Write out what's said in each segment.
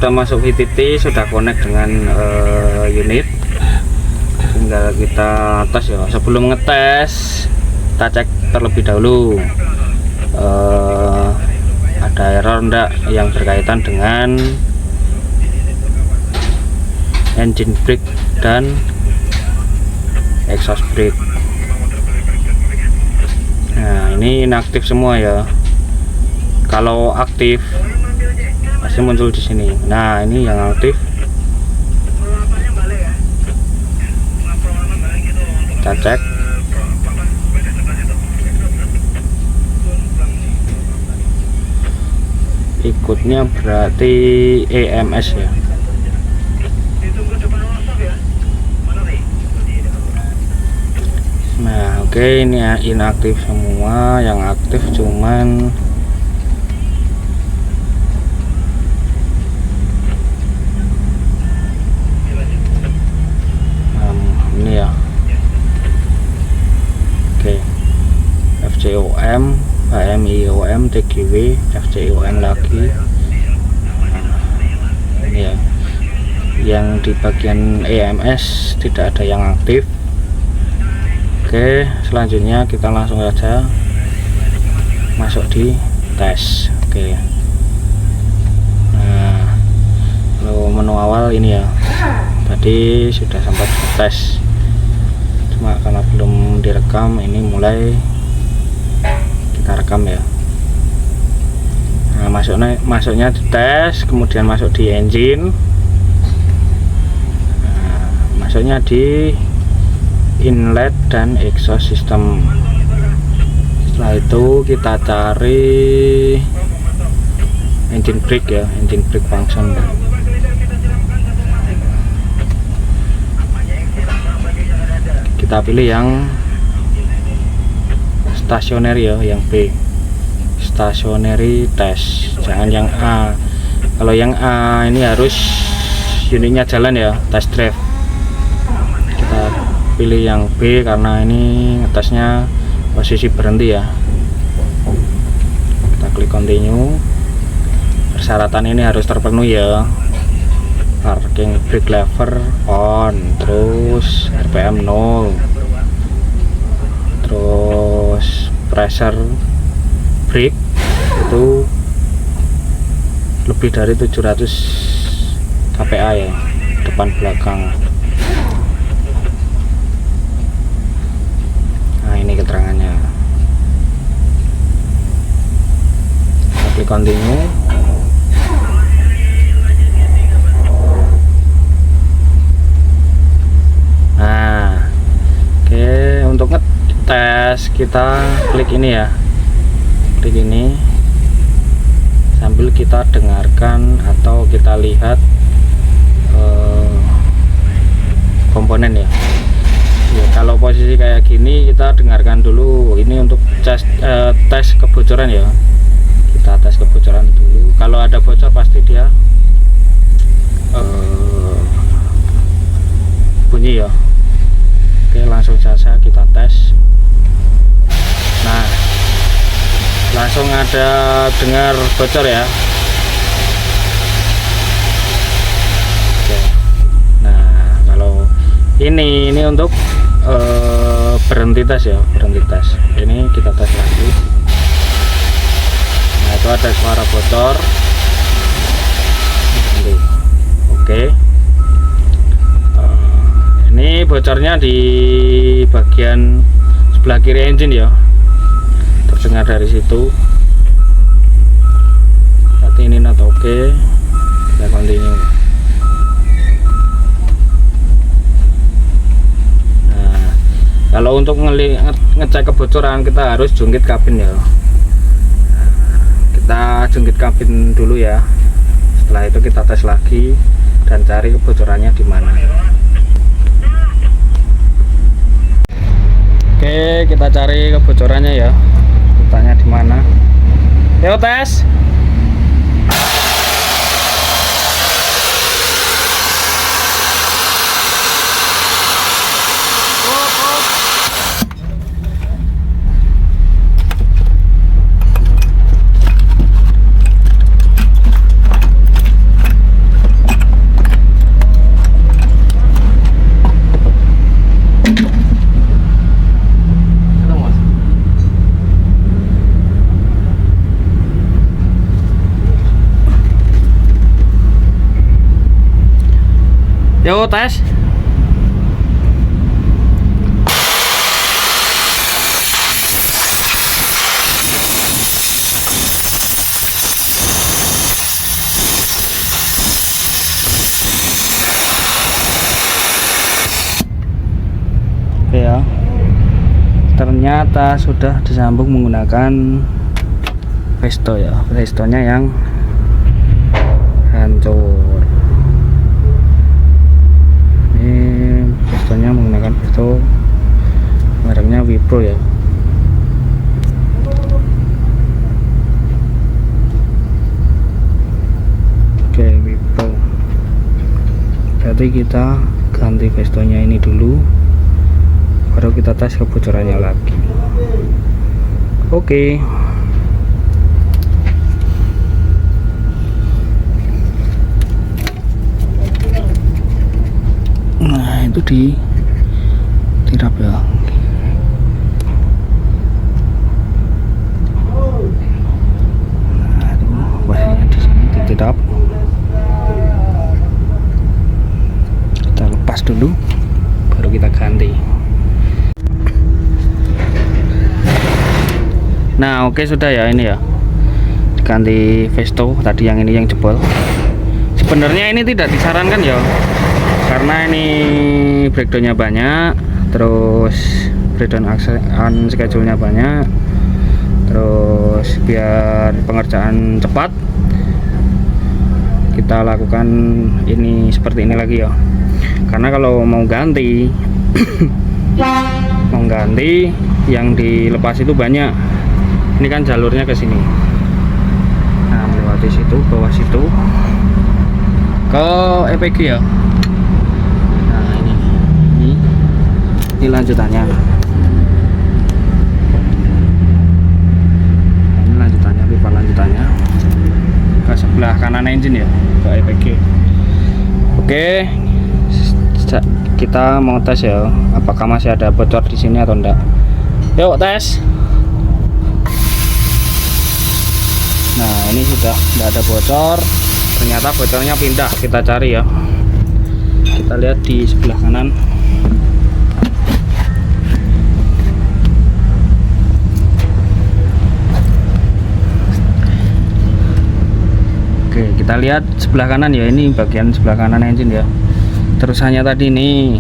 sudah masuk VTT, sudah connect dengan unit. Tinggal kita tes ya. Sebelum ngetes, kita cek terlebih dahulu ada error enggak yang berkaitan dengan engine brake dan exhaust brake. Nah, ini inaktif semua ya. Kalau aktif pasti muncul di sini. Nah, ini yang aktif. Kita cek. Ikutnya berarti EMS ya. Nah, oke, ini inaktif semua. Yang aktif cuman ini ya. Oke, FCOM, HMIOM, TGW, FCOM lagi. Ini ya. Yang di bagian EMS tidak ada yang aktif. Oke, selanjutnya kita langsung saja masuk di tes. Oke. Nah, kalau menu awal ini ya. Tadi sudah sempat tes. Cuma karena belum direkam, ini mulai kita rekam ya. Nah, masuknya di tes, kemudian masuk di engine. Nah, masuknya di inlet dan exhaust system. Setelah itu kita cari engine brake ya, engine brake function. Kita pilih yang stationary ya, yang B, stationary test, jangan yang A. Kalau yang A ini harus unitnya jalan ya, test drive. Kita pilih yang B karena ini ngetesnya posisi berhenti ya. Kita klik continue. Persyaratan ini harus terpenuhi ya. Parking brake lever on, terus RPM 0, terus pressure brake itu lebih dari 700 kPa ya, depan belakang. Nah, ini keterangannya. Kita klik continue. Nah, oke, untuk ngetes kita klik ini ya, klik ini sambil kita dengarkan atau kita lihat komponen ya. Ya, kalau posisi kayak gini kita dengarkan dulu. Ini untuk tes kebocoran ya. Kita tes kebocoran dulu. Kalau ada bocor pasti dia bunyi ya. Oke, langsung saja kita tes. Nah, langsung ada dengar bocor ya. Oke. Nah, kalau ini untuk berhenti tes ya, berhenti tes. Ini kita tes lagi. Nah, itu ada suara bocor. Oke. Ini bocornya di bagian sebelah kiri engine ya, terdengar dari situ. Saat ini not oke. Kita continue. Nah, kalau untuk ngecek kebocoran kita harus jungkit kabin ya. Kita jungkit kabin dulu ya. Setelah itu kita tes lagi dan cari kebocorannya di mana. Oke, kita cari kebocorannya ya. Tanya di mana. Yuk tes. Yo tes. Oke ya, ternyata sudah disambung menggunakan Vesto ya, Vestonya yang hancur. Ini Vestonya menggunakan Vesto mereknya Wipro ya. Oke, Wipro. Berarti kita ganti Vestonya ini dulu, baru kita tes kebocorannya lagi. Oke. Nah, itu tirap ya. Nah, itu posisinya di sini ditirap. Kita lepas dulu, baru kita ganti. Nah, oke sudah ya, ini ya ganti Vesto tadi yang ini yang jebol. Sebenarnya ini tidak disarankan ya, karena ini breakdownnya banyak, terus breakdown on schedule-nya banyak, terus biar pengerjaan cepat kita lakukan ini seperti ini lagi ya. Karena kalau mau ganti yang dilepas itu banyak. Ini kan jalurnya ke sini. Nah, melewati situ, bawah situ ke EPG ya. Nah, ini lanjutannya. Ini lanjutannya, pipa lanjutannya ke sebelah kanan engine ya, ke EPG. Oke, kita mau tes ya, apakah masih ada bocor di sini atau enggak. Yuk tes. Nah, ini sudah tidak ada bocor. Ternyata bocornya pindah. Kita cari ya. Kita lihat di sebelah kanan. Oke, kita lihat sebelah kanan ya. Ini bagian sebelah kanan engine ya. Terusannya tadi nih.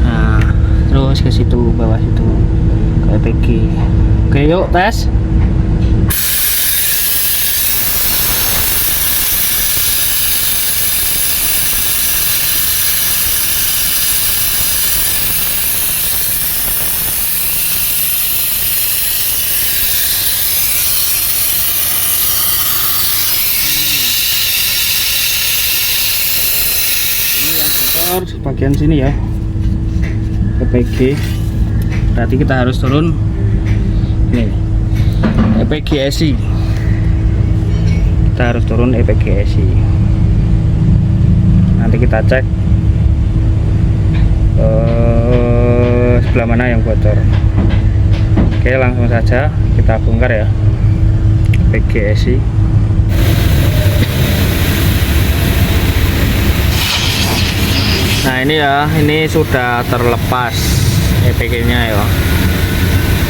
Nah, terus ke situ, bawah situ, ke EPG. Oke, yuk tes. Bagian sini ya, EPG. Berarti kita harus turun ini EPG SI. Kita harus turun EPG SI. Nanti kita cek sebelah mana yang bocor. Oke, langsung saja kita bongkar ya EPG SI. Nah, ini ya, ini sudah terlepas EPG nya ya.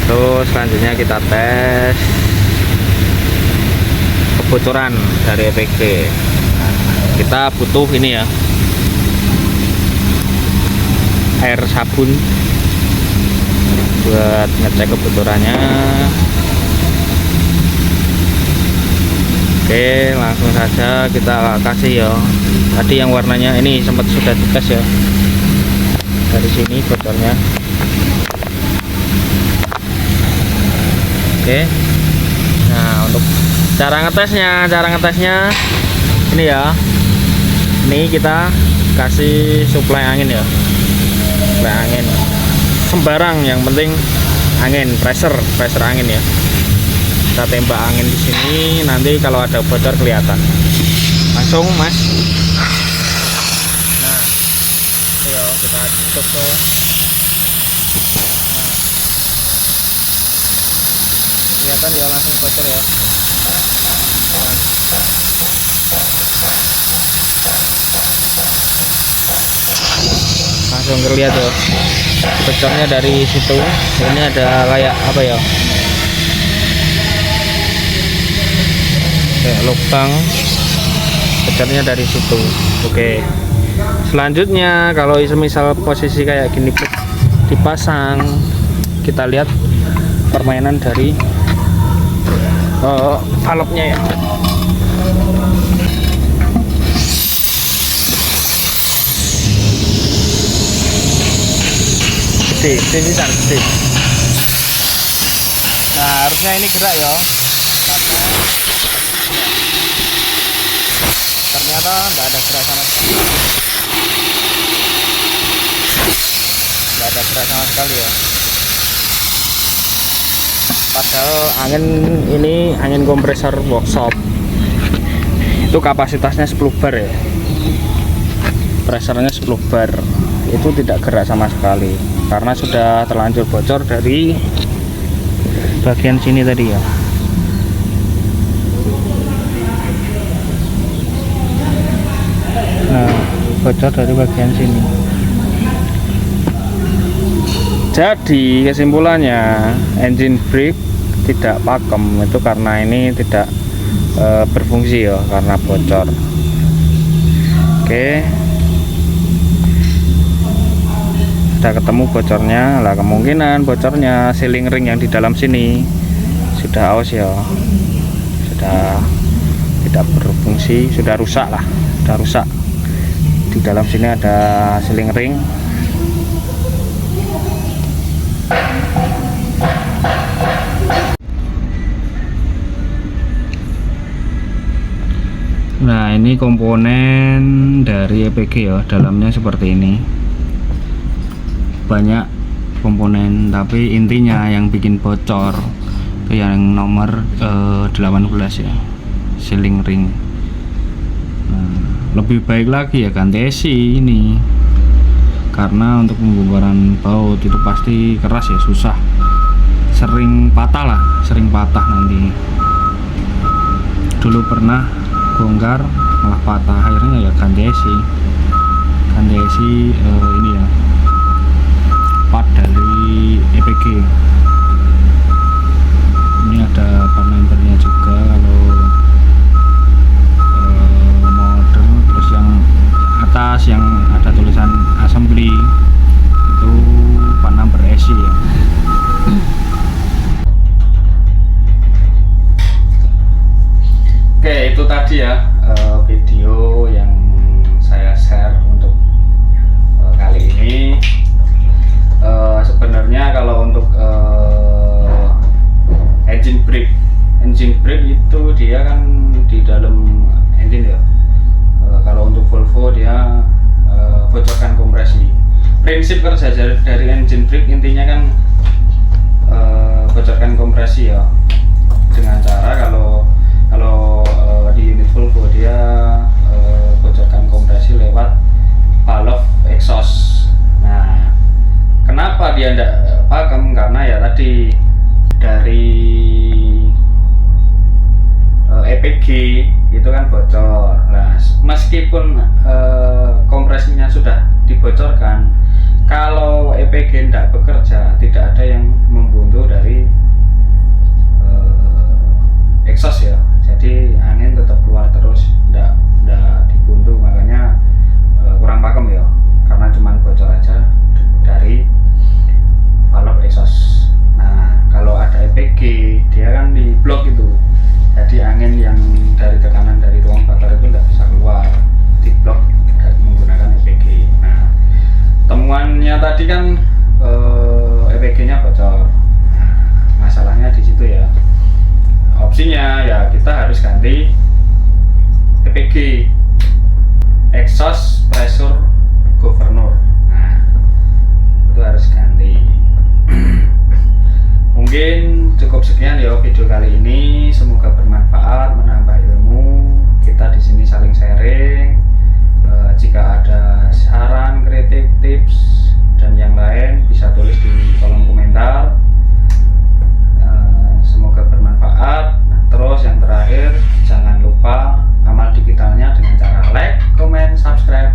Terus selanjutnya kita tes kebocoran dari EPG. Kita butuh ini ya, air sabun buat ngecek kebocorannya. Oke, langsung saja kita kasih ya. Tadi yang warnanya ini sempat sudah dites ya. Dari sini bocornya. Oke. Nah, untuk cara ngetesnya ini ya. Ini kita kasih suplai angin ya. Suplai angin. Sembarang, yang penting angin, pressure angin ya. Kita tembak angin di sini, nanti kalau ada bocor kelihatan. Langsung, Mas. Nah, ayo kita tutup. Kelihatan ya, langsung bocor ya. langsung terlihat tuh bocornya dari situ. Ini ada kayak apa ya, kayak lubang, bocornya dari situ. Oke, selanjutnya kalau misal posisi kayak gini dipasang, kita lihat permainan dari valve-nya ya. Gede. Nah, harusnya ini gerak ya, karena ternyata tidak ada gerak sama sekali. Ya. Padahal angin kompresor workshop itu kapasitasnya 10 bar ya, presernya 10 bar, itu tidak gerak sama sekali karena sudah terlanjur bocor dari bagian sini tadi ya. Nah, bocor dari bagian sini. Jadi kesimpulannya engine brake tidak pakem itu karena ini tidak berfungsi ya, karena bocor. Oke, sudah ketemu bocornya lah, kemungkinan bocornya sealing ring yang di dalam sini sudah aus ya, sudah tidak berfungsi, sudah rusak. Di dalam sini ada sealing ring. Nah, ini komponen dari EPG ya, dalamnya seperti ini. Banyak komponen, tapi intinya yang bikin bocor itu yang nomor 18 ya, sealing ring. Nah, lebih baik lagi ya ganti esi ini, karena untuk pembongkaran baut itu pasti keras ya, susah, sering patah nanti. Dulu pernah bongkar malah patah, akhirnya ya ganti esi ini ya, part dari EPG. Ini ada part numbernya juga kalau model. Terus yang atas yang ada tulisan assembly itu part number esi ya. Oke, itu tadi ya video yang saya share untuk kali ini. Sebenarnya kalau untuk engine brake itu dia kan di dalam engine ya. Kalau untuk Volvo dia bocorkan kompresi. Prinsip kerja dari engine brake intinya kan bocorkan kompresi ya, dengan cara kalau di unit Volvo dia bocorkan kompresi lewat valve exhaust. Nah, kenapa dia tidak pakem? Karena ya tadi dari EPG itu kan bocor. Nah, meskipun kompresinya sudah dibocorkan, kalau EPG tidak bekerja, tidak ada yang membuntu dari exhaust ya. Jadi angin tetap keluar terus, tidak dibuntu. Makanya kurang pakem ya, karena cuma bocor aja dari valve exhaust. Nah, kalau ada EPG dia kan di blok itu, jadi angin yang dari tekanan dari ruang bakar itu tidak bisa keluar, di blok menggunakan EPG. Nah, temuannya tadi kan EPG nya bocor. Nah, masalahnya di situ ya. Opsinya ya kita harus ganti EPG, exhaust pressure governor. Nah, itu harus ganti. Mungkin cukup sekian ya video kali ini, semoga bermanfaat, menambah ilmu. Kita di sini saling sharing. Jika ada saran, kritik, tips dan yang lain bisa tulis di kolom komentar. Semoga bermanfaat. Terus yang terakhir, jangan lupa amal digitalnya dengan cara like, comment, subscribe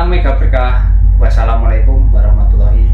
Salam Mega Berkah. Wassalamualaikum warahmatullahi